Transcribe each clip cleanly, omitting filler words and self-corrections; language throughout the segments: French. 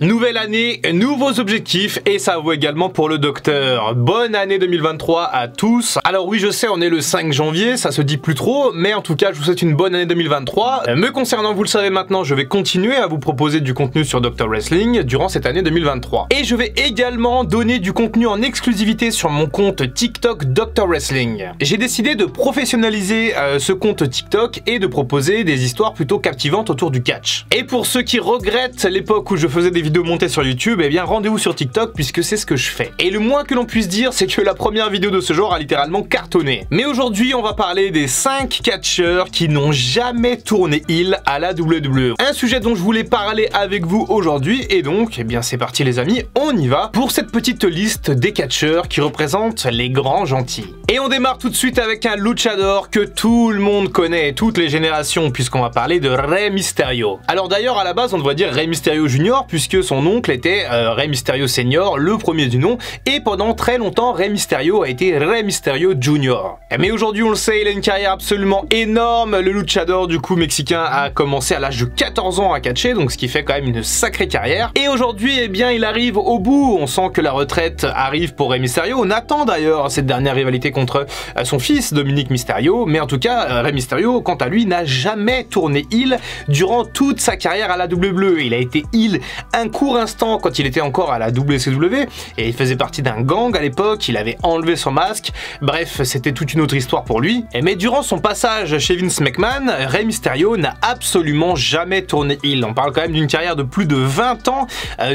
Nouvelle année, nouveaux objectifs et ça vaut également pour le docteur. Bonne année 2023 à tous. Alors oui, je sais, on est le 5 janvier, ça se dit plus trop, mais en tout cas, je vous souhaite une bonne année 2023. Me concernant, vous le savez maintenant, je vais continuer à vous proposer du contenu sur Dr Wrestling durant cette année 2023. Et je vais également donner du contenu en exclusivité sur mon compte TikTok Dr Wrestling. J'ai décidé de professionnaliser ce compte TikTok et de proposer des histoires plutôt captivantes autour du catch. Et pour ceux qui regrettent l'époque où je faisais des vidéos montées sur YouTube, eh bien rendez-vous sur TikTok puisque c'est ce que je fais. Et le moins que l'on puisse dire, c'est que la première vidéo de ce genre a littéralement cartonné. Mais aujourd'hui, on va parler des 5 catcheurs qui n'ont jamais tourné heel à la WWE. Un sujet dont je voulais parler avec vous aujourd'hui, et donc, eh bien c'est parti les amis, on y va pour cette petite liste des catcheurs qui représentent les grands gentils. Et on démarre tout de suite avec un luchador que tout le monde connaît, toutes les générations, puisqu'on va parler de Rey Mysterio. Alors d'ailleurs, à la base, on devrait dire Rey Mysterio Junior, puisque son oncle était Rey Mysterio Senior, le premier du nom, et pendant très longtemps, Rey Mysterio a été Rey Mysterio Junior. Mais aujourd'hui, on le sait, il a une carrière absolument énorme. Le luchador, du coup, mexicain, a commencé à l'âge de 14 ans à catcher, donc ce qui fait quand même une sacrée carrière. Et aujourd'hui, eh bien, il arrive au bout. On sent que la retraite arrive pour Rey Mysterio. On attend d'ailleurs cette dernière rivalité contre son fils, Dominic Mysterio, mais en tout cas, Rey Mysterio, quant à lui, n'a jamais tourné heel durant toute sa carrière à la WWE. Il a été heel un court instant quand il était encore à la WCW et il faisait partie d'un gang à l'époque, il avait enlevé son masque, bref c'était toute une autre histoire pour lui. Mais durant son passage chez Vince McMahon, Rey Mysterio n'a absolument jamais tourné heel. On parle quand même d'une carrière de plus de 20 ans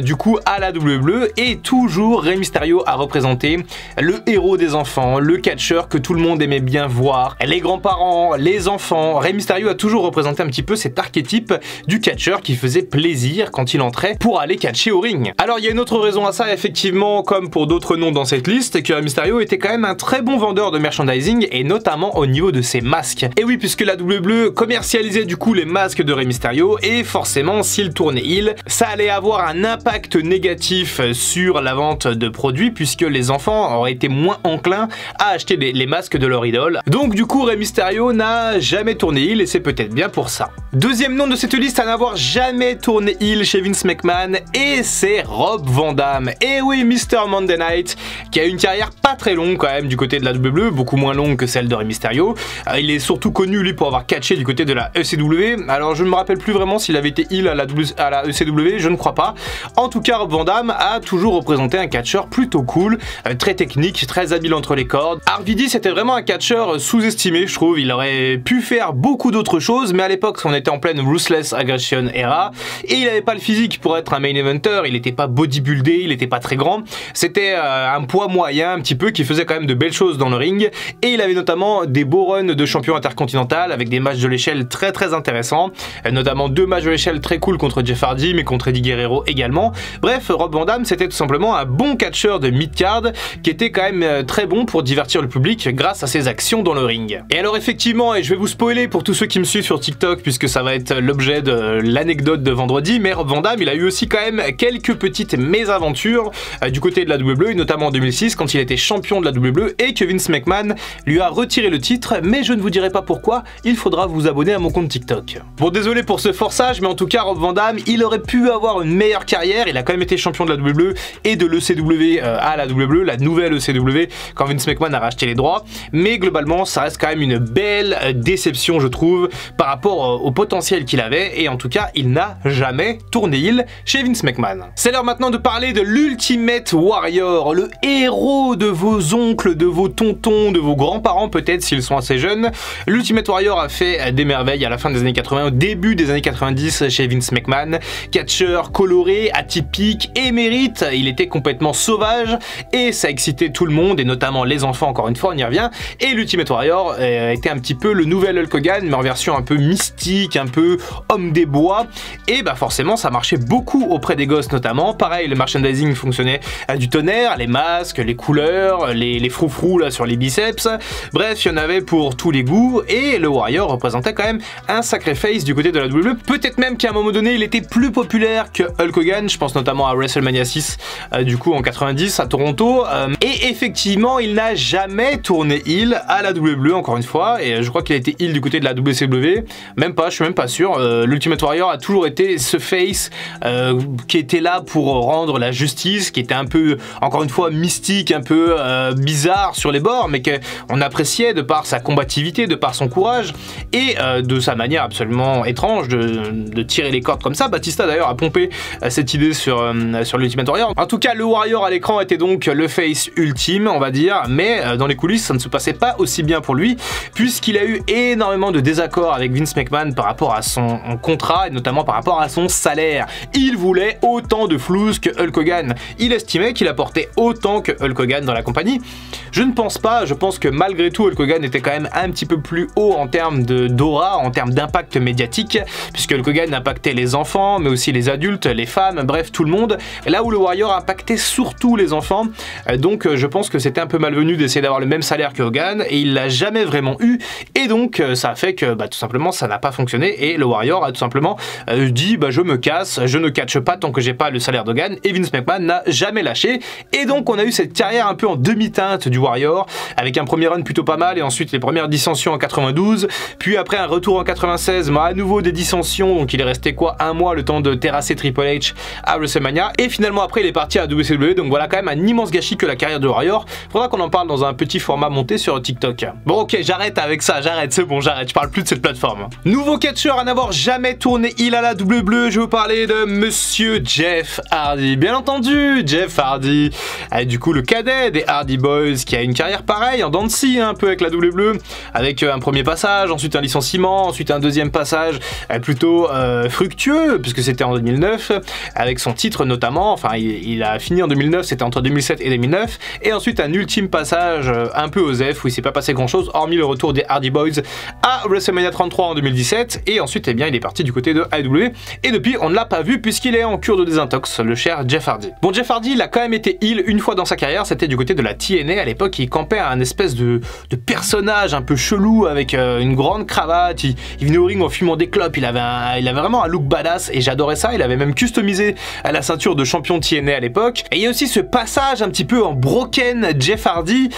du coup à la WWE et toujours Rey Mysterio a représenté le héros des enfants, le catcheur que tout le monde aimait bien voir, les grands-parents, les enfants. Rey Mysterio a toujours représenté un petit peu cet archétype du catcheur qui faisait plaisir quand il entrait pour aller catcher au ring. Alors il y a une autre raison à ça, effectivement, comme pour d'autres noms dans cette liste, que Rey Mysterio était quand même un très bon vendeur de merchandising et notamment au niveau de ses masques. Et oui, puisque la WWE commercialisait du coup les masques de Rey Mysterio et forcément s'il tournait heel, ça allait avoir un impact négatif sur la vente de produits puisque les enfants auraient été moins enclins à acheter les masques de leur idole. Donc du coup Rey Mysterio n'a jamais tourné heel et c'est peut-être bien pour ça. Deuxième nom de cette liste à n'avoir jamais tourné heel chez Vince McMahon et c'est Rob Van Dam. Et oui, Mr. Monday Night, qui a une carrière pas très longue quand même du côté de la WWE, beaucoup moins longue que celle de Rey Mysterio. Il est surtout connu lui pour avoir catché du côté de la ECW. Alors je ne me rappelle plus vraiment s'il avait été heel à la ECW, je ne crois pas. En tout cas, Rob Van Dam a toujours représenté un catcheur plutôt cool, très technique, très habile entre les cordes. RVD c'était vraiment un catcheur sous-estimé, je trouve. Il aurait pu faire beaucoup d'autres choses, mais à l'époque on était en pleine Ruthless Aggression era et il n'avait pas le physique pour être un main eventer, il n'était pas bodybuildé, il n'était pas très grand, c'était un poids moyen un petit peu qui faisait quand même de belles choses dans le ring et il avait notamment des beaux runs de champion intercontinental avec des matchs de l'échelle très intéressants, notamment 2 matchs de l'échelle très cool contre Jeff Hardy mais contre Eddie Guerrero également. Bref, Rob Van Dam c'était tout simplement un bon catcheur de mid-card qui était quand même très bon pour divertir le public grâce à ses actions dans le ring. Et alors effectivement, et je vais vous spoiler pour tous ceux qui me suivent sur TikTok puisque ça va être l'objet de l'anecdote de vendredi, mais Rob Van Dam il a eu aussi quand même quelques petites mésaventures du côté de la WWE, notamment en 2006 quand il était champion de la WWE et que Vince McMahon lui a retiré le titre, mais je ne vous dirai pas pourquoi, il faudra vous abonner à mon compte TikTok. Bon, désolé pour ce forçage, mais en tout cas Rob Van Dam il aurait pu avoir une meilleure carrière, il a quand même été champion de la WWE et de l'ECW à la WWE, la nouvelle ECW, quand Vince McMahon a racheté les droits, mais globalement ça reste quand même une belle déception je trouve par rapport au potentiel qu'il avait et en tout cas il n'a jamais tourné heel chez Vince McMahon. C'est l'heure maintenant de parler de l'Ultimate Warrior, le héros de vos oncles, de vos tontons, de vos grands-parents peut-être s'ils sont assez jeunes. L'Ultimate Warrior a fait des merveilles à la fin des années 80, au début des années 90 chez Vince McMahon. Catcheur coloré, atypique, émérite, il était complètement sauvage et ça excitait tout le monde et notamment les enfants, encore une fois on y revient. Et l'Ultimate Warrior était un petit peu le nouvel Hulk Hogan mais en version un peu mystique, un peu homme des bois et bah forcément ça marchait beaucoup auprès des gosses notamment. Pareil, le merchandising fonctionnait à du tonnerre, les masques, les couleurs, les froufrous là sur les biceps, bref il y en avait pour tous les goûts et le Warrior représentait quand même un sacré face du côté de la WWE. Peut-être même qu'à un moment donné il était plus populaire que Hulk Hogan, je pense notamment à WrestleMania 6 du coup en 90 à Toronto et effectivement il n'a jamais tourné heel à la WWE encore une fois et je crois qu'il a été heel du côté de la WCW, même pas, je suis même pas sûr. L'Ultimate Warrior a toujours été ce face qui était là pour rendre la justice, qui était un peu, encore une fois, mystique, un peu bizarre sur les bords, mais qu'on appréciait de par sa combativité, de par son courage, et de sa manière absolument étrange de tirer les cordes comme ça. Batista d'ailleurs a pompé cette idée sur l'Ultimate Warrior. En tout cas, le Warrior à l'écran était donc le face ultime, on va dire, mais dans les coulisses, ça ne se passait pas aussi bien pour lui, puisqu'il a eu énormément de désaccords avec Vince McMahon par rapport à son contrat, et notamment par rapport à son salaire. Il voulait autant de flouze que Hulk Hogan. Il estimait qu'il apportait autant que Hulk Hogan dans la compagnie. Je ne pense pas, je pense que malgré tout, Hulk Hogan était quand même un petit peu plus haut en termes d'aura, en termes d'impact médiatique, puisque Hulk Hogan impactait les enfants, mais aussi les adultes, les femmes, bref, tout le monde, là où le Warrior impactait surtout les enfants. Donc je pense que c'était un peu malvenu d'essayer d'avoir le même salaire que Hogan, et il l'a jamais vraiment eu, et donc ça a fait que tout simplement ça n'a pas fonctionné, et le Warrior a tout simplement dit je me casse, je ne catche pas tant que j'ai pas le salaire d'Hogan, et Vince McMahon n'a jamais lâché, et donc on a eu cette carrière un peu en demi-teinte du Warrior, avec un premier run plutôt pas mal, et ensuite les premières dissensions en 92, puis après un retour en 96, mais à nouveau des dissensions, donc il est resté quoi, un mois le temps de terrasser Triple H à WrestleMania, et finalement après il est parti à WCW, donc voilà quand même un immense gâchis que la carrière de Warrior. Faudra qu'on en parle dans un petit format monté sur TikTok. Bon ok, j'arrête avec ça, j'arrête, c'est bon, j'arrête, je parle plus de cette plateforme. Nouveau catcheur à n'avoir jamais tourné il à la WWE, je vais vous parler de Monsieur Jeff Hardy. Bien entendu, Jeff Hardy, du coup le cadet des Hardy Boys, qui a une carrière pareille, en dents de scie, un peu avec la WWE, avec un premier passage, ensuite un licenciement, ensuite un deuxième passage plutôt fructueux, puisque c'était en 2009, avec son titre notamment, enfin il a fini en 2009, c'était entre 2007 et 2009, et ensuite un ultime passage un peu osef, où il s'est pas passé grand chose, hormis le retour des Hardy Boys à WrestleMania 33 en 2017, et ensuite il est parti du côté de AEW, et depuis on ne l'a pas vu puisqu'il est en cure de désintox, le cher Jeff Hardy. Bon, Jeff Hardy, il a quand même été heel une fois dans sa carrière, c'était du côté de la TNA à l'époque, il campait un espèce de personnage un peu chelou avec une grande cravate, il venait au ring en fumant des clopes, il avait vraiment un look badass, et j'adorais ça, il avait même customisé la ceinture de champion TNA à l'époque, et il y a aussi ce passage un petit peu en broken Jeff Hardy,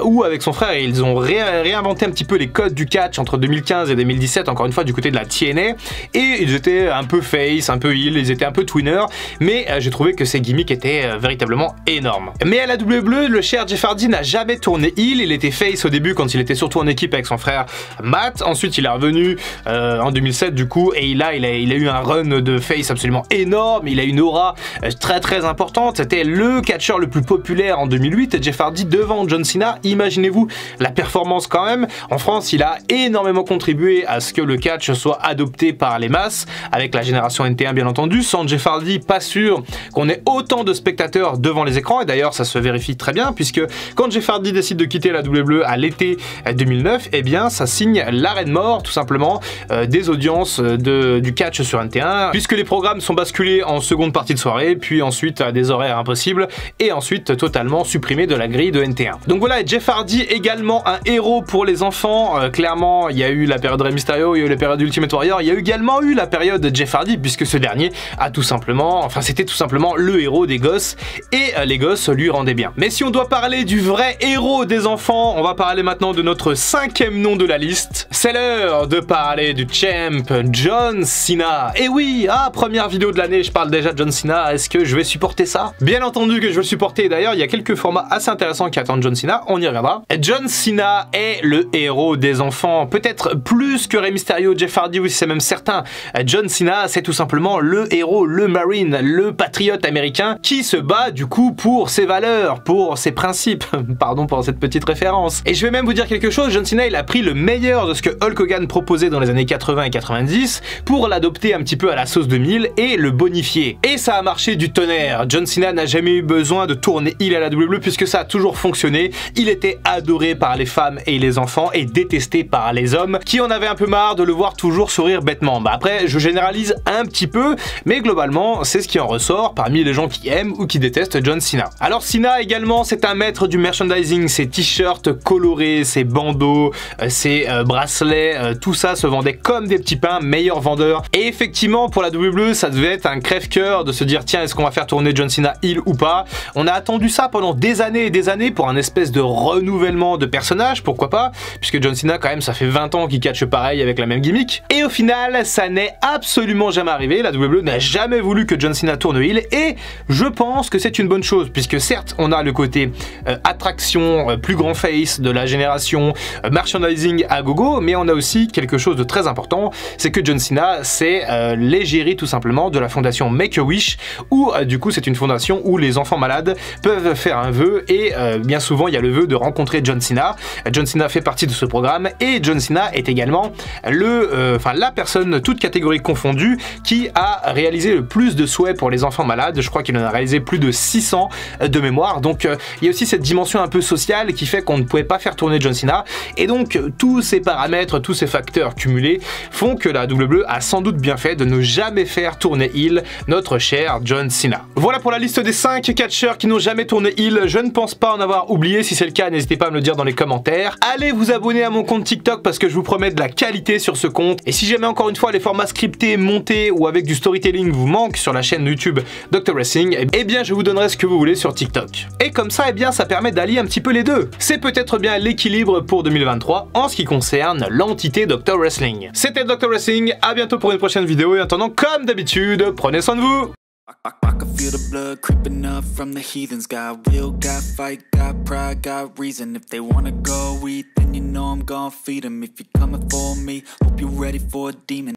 où avec son frère ils ont réinventé un petit peu les codes du catch entre 2015 et 2017, encore une fois du côté de la TNA, et ils étaient un peu face, un peu heel, ils étaient un peu twinners, mais j'ai trouvé que ces gimmicks étaient véritablement énormes. Mais à la WWE, le cher Jeff Hardy n'a jamais tourné heel, il était face au début quand il était surtout en équipe avec son frère Matt, ensuite il est revenu en 2007 du coup, et il a eu un run de face absolument énorme, il a une aura très importante, c'était le catcheur le plus populaire en 2008, Jeff Hardy devant John Cena, imaginez-vous la performance quand même. En France, il a énormément contribué à ce que le catch soit adopté par les masses, avec la génération NT1 bien entendu. Sans Jeff Hardy, pas sûr qu'on ait autant de spectateurs devant les écrans, et d'ailleurs ça se vérifie très bien, puisque quand Jeff Hardy décide de quitter la WWE à l'été 2009, eh bien ça signe l'arrêt de mort tout simplement des audiences du catch sur NT1, puisque les programmes sont basculés en seconde partie de soirée, puis ensuite à des horaires impossibles, et ensuite totalement supprimés de la grille de NT1. Donc voilà, Jeff Hardy également un héros pour les enfants, clairement il y a eu la période Rey Mysterio, il y a eu la période Ultimate Warrior, il y a également eu la période Jeff Hardy, puisque ce dernier a tout simplement, enfin c'était tout simplement le héros des gosses, et les gosses lui rendaient bien. Mais si on doit parler du vrai héros des enfants, on va parler maintenant de notre 5e nom de la liste. C'est l'heure de parler du champ John Cena. Et oui, première vidéo de l'année, je parle déjà de John Cena, est-ce que je vais supporter ça? Bien entendu que je vais le supporter, d'ailleurs il y a quelques formats assez intéressants qui attendent John Cena, on y reviendra. John Cena est le héros des enfants, peut-être plus que Rey Mysterio, Jeff Hardy, oui c'est même certain. John Cena c'est tout simplement le héros, le marine, le patriote américain qui se bat du coup pour ses valeurs, pour ses principes, pardon pour cette petite référence. Et je vais même vous dire quelque chose, John Cena il a pris le meilleur de ce que Hulk Hogan proposait dans les années 80 et 90 pour l'adopter un petit peu à la sauce 2000 et le bonifier. Et ça a marché du tonnerre, John Cena n'a jamais eu besoin de tourner heel à la WWE puisque ça a toujours fonctionné, il était adoré par les femmes et les enfants et détesté par les hommes qui en avaient un peu marre de le voir toujours sourire bêtement. Après je généralise un petit peu, mais globalement c'est ce qui en ressort parmi les gens qui aiment ou qui détestent John Cena. Alors Cena également c'est un maître du merchandising, ses t-shirts colorés, ses bandeaux, ses bracelets, tout ça se vendait comme des petits pains, meilleur vendeur. Et effectivement pour la WWE ça devait être un crève-cœur de se dire tiens est-ce qu'on va faire tourner John Cena heel ou pas. On a attendu ça pendant des années et des années pour un espèce de renouvellement de personnage, pourquoi pas, puisque John Cena quand même ça fait 20 ans qu'il catche pareil avec la même gimmick. Et au final ça n'est absolument jamais arrivé, la WWE n'a jamais voulu que John Cena tourne heel et je pense que c'est une bonne chose puisque certes on a le côté attraction, plus grand face de la génération, merchandising à gogo, mais on a aussi quelque chose de très important, c'est que John Cena c'est l'égérie tout simplement de la fondation Make-A-Wish où du coup c'est une fondation où les enfants malades peuvent faire un vœu et bien souvent il y a le vœu de rencontrer John Cena. John Cena fait partie de ce programme et John Cena est également la personne, toute catégorie confondue, qui a réalisé le plus de souhaits pour les enfants malades. Je crois qu'il en a réalisé plus de 600 de mémoire. Donc il y a aussi cette dimension un peu sociale qui fait qu'on ne pouvait pas faire tourner John Cena. Et donc tous ces paramètres, tous ces facteurs cumulés font que la WWE a sans doute bien fait de ne jamais faire tourner heel notre cher John Cena. Voilà pour la liste des 5 catcheurs qui n'ont jamais tourné heel. Je ne pense pas en avoir oublié. Si c'est le cas, n'hésitez pas à me le dire dans les commentaires. Allez vous abonner à mon compte TikTok parce que je vous promets de la qualité sur ce compte. Et si jamais encore une fois les formats scriptés, montés ou avec du storytelling vous manquent sur la chaîne YouTube Dr Wrestling, eh bien je vous donnerai ce que vous voulez sur TikTok. Et comme ça, eh bien ça permet d'allier un petit peu les deux. C'est peut-être bien l'équilibre pour 2023 en ce qui concerne l'entité Dr Wrestling. C'était Dr Wrestling, à bientôt pour une prochaine vidéo et en attendant, comme d'habitude, prenez soin de vous. I can feel the blood creeping up from the heathens. Got will, got fight, got pride, got reason. If they wanna go eat, then you know I'm gon' feed them. If you're coming for me, hope you're ready for a demon.